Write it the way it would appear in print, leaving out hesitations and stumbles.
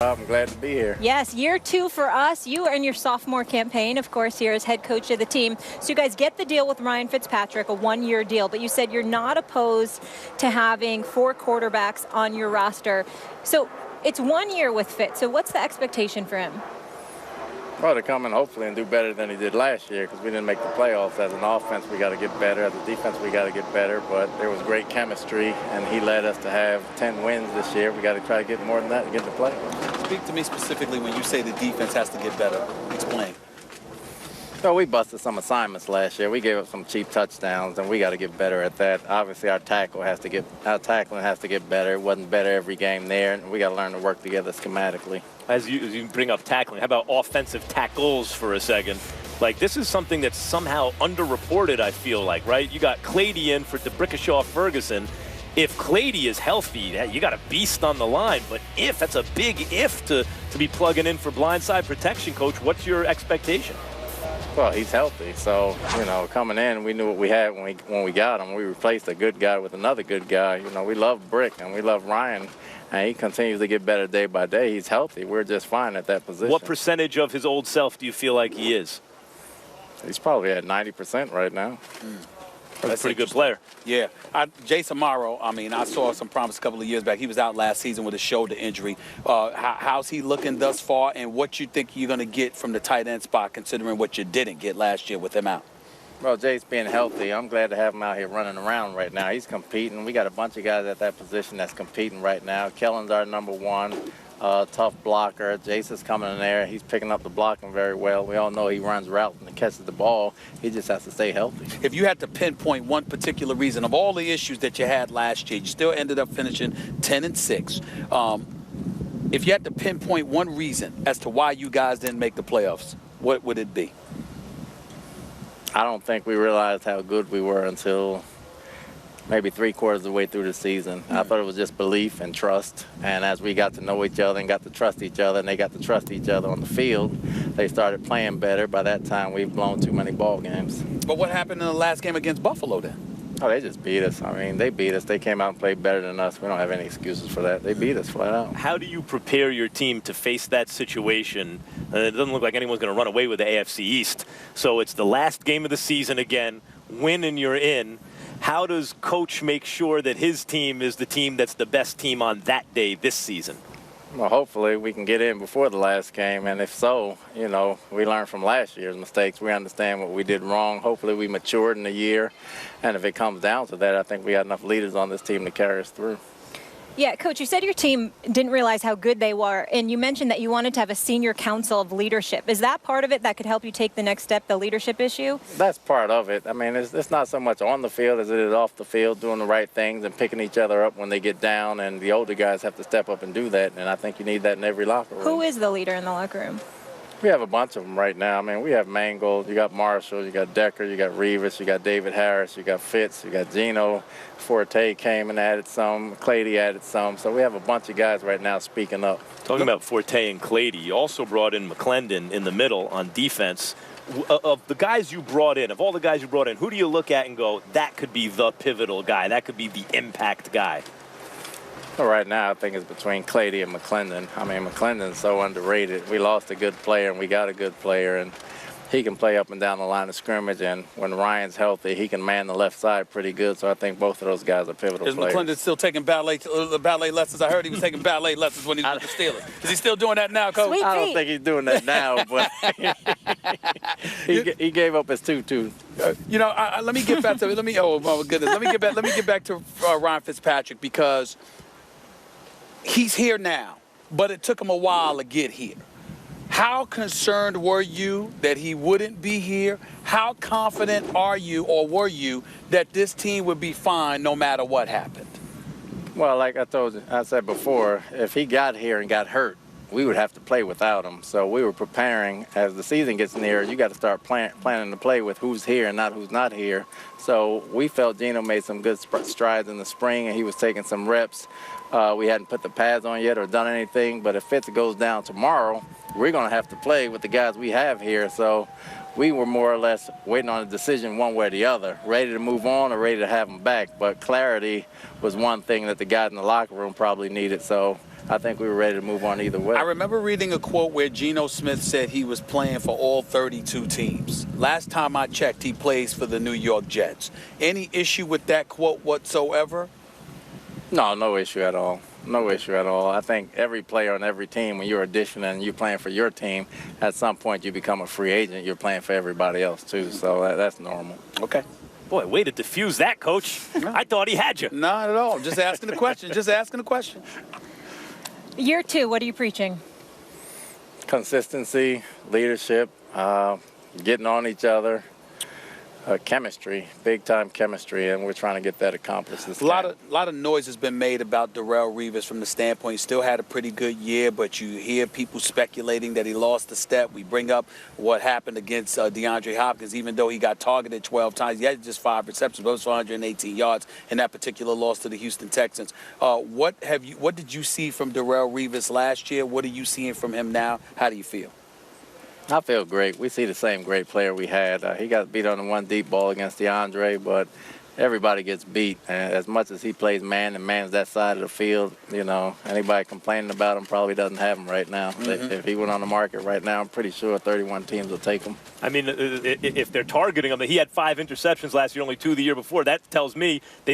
I'm glad to be here. Yes, year 2 for us. You are in your sophomore campaign, of course, here as head coach of the team. So you guys get the deal with Ryan Fitzpatrick, a one-year deal, but you said you're not opposed to having 4 quarterbacks on your roster. So it's 1 year with Fitz. So what's the expectation for him? Well, to come in hopefully and do better than he did last year, because we didn't make the playoffs. As an offense, we got to get better. As a defense, we got to get better. But there was great chemistry, and he led us to have 10 wins this year. We got to try to get more than that to get in the playoffs. Speak to me specifically when you say the defense has to get better. Explain. So we busted some assignments last year. We gave up some cheap touchdowns, and we got to get better at that. Obviously, our tackling has to get better. It wasn't better every game there, and we got to learn to work together schematically. As you bring up tackling, how about offensive tackles for a second? Like, this is something that's somehow underreported, I feel like, right? You got Clady in for DeBrickashaw-Ferguson. If Clady is healthy, you got a beast on the line. But that's a big if to be plugging in for blindside protection, Coach. What's your expectation? Well, he's healthy, so, coming in, we knew what we had when we got him. We replaced a good guy with another good guy. We love Brick, and we love Ryan, and he continues to get better day by day. He's healthy. We're just fine at that position. What percentage of his old self do you feel like he is? He's probably at 90% right now. That's a pretty good player. Yeah. Jason Morrow, I saw some promise a couple of years back. He was out last season with a shoulder injury. How's he looking thus far, and what you think you're going to get from the tight end spot, considering what you didn't get last year with him out? Well, Jay's being healthy. I'm glad to have him out here running around right now. He's competing. We got a bunch of guys at that position that's competing right now. Kellen's our number one. Tough blocker. Jace is coming in there. He's picking up the blocking very well. We all know he runs routes and catches the ball. He just has to stay healthy. If you had to pinpoint one particular reason of all the issues that you had last year, you still ended up finishing 10-6. If you had to pinpoint one reason as to why you guys didn't make the playoffs, what would it be? I don't think we realized how good we were until maybe 3/4 of the way through the season. I thought it was just belief and trust. And as we got to know each other and got to trust each other, and they got to trust each other on the field, they started playing better. By that time, we've blown too many ball games. But what happened in the last game against Buffalo then? Oh, they just beat us. They beat us. They came out and played better than us. We don't have any excuses for that. They beat us flat out. How do you prepare your team to face that situation? It doesn't look like anyone's going to run away with the AFC East. So it's the last game of the season again. Win and you're in. How does Coach make sure that his team is the team that's the best team on that day this season? Well, hopefully we can get in before the last game, and if so, we learned from last year's mistakes. We understand what we did wrong. Hopefully we matured in a year, and if it comes down to that, I think we got enough leaders on this team to carry us through. Yeah, Coach, you said your team didn't realize how good they were, and you mentioned that you wanted to have a senior council of leadership. Is that part of it that could help you take the next step, the leadership issue? That's part of it. It's not so much on the field as it is off the field, doing the right things and picking each other up when they get down, and the older guys have to step up and do that, and I think you need that in every locker room. Who is the leader in the locker room? We have a bunch of them right now. We have Mangold, you got Marshall, you got Decker, you got Revis, you got David Harris, you got Fitz, you got Gino. Forte came and added some. Clady added some. So we have a bunch of guys right now speaking up. Talking about Forte and Clady, you also brought in McClendon in the middle on defense. Of the guys you brought in, of all the guys you brought in, who do you look at and go, that could be the pivotal guy, that could be the impact guy? Well, right now, I think it's between Clady and McClendon. McClendon's so underrated. We lost a good player, and we got a good player, and he can play up and down the line of scrimmage, and when Ryan's healthy, he can man the left side pretty good, so I think both of those guys are pivotal players. Is McClendon still taking ballet lessons? I heard he was taking ballet lessons when he was with the Steelers. Is he still doing that now, Coach? I don't think he's doing that now, but he gave up his tutu. Let me get back to oh my goodness. Let me get back to Ryan Fitzpatrick, because he's here now, but it took him a while to get here. How concerned were you that he wouldn't be here? How confident are you, or were you, that this team would be fine no matter what happened? Well, like I said before, if he got here and got hurt, we would have to play without him. So we were preparing. As the season gets nearer, you got to start planning to play with who's here and not who's not here. So we felt Gino made some good strides in the spring, and he was taking some reps. We hadn't put the pads on yet or done anything, but if Fitz goes down tomorrow, we're going to have to play with the guys we have here. So we were more or less waiting on a decision one way or the other, ready to move on or ready to have them back. But clarity was one thing that the guys in the locker room probably needed. So I think we were ready to move on either way. I remember reading a quote where Geno Smith said he was playing for all 32 teams. Last time I checked, he plays for the New York Jets. Any issue with that quote whatsoever? No issue at all. No issue at all. I think every player on every team, when you're auditioning and you're playing for your team, at some point you become a free agent. You're playing for everybody else too, so that's normal. Okay. Boy, way to diffuse that, Coach. No. I thought he had you. Not at all. Just asking the question. Just asking the question. Year 2, what are you preaching? Consistency, leadership, getting on each other, chemistry, big-time chemistry, and we're trying to get that accomplished this A lot of noise has been made about Darrelle Revis from the standpoint he still had a pretty good year, but you hear people speculating that he lost a step. We bring up what happened against DeAndre Hopkins, even though he got targeted 12 times. He had just 5 receptions, but it was 418 yards in that particular loss to the Houston Texans. What did you see from Darrelle Revis last year? What are you seeing from him now? How do you feel? I feel great. We see the same great player we had. He got beat on the one deep ball against DeAndre, but everybody gets beat. And as much as he plays man and man's that side of the field, anybody complaining about him probably doesn't have him right now. Mm-hmm. If he went on the market right now, I'm pretty sure 31 teams will take him. I mean, if they're targeting him, he had 5 interceptions last year, only 2 the year before. That tells me they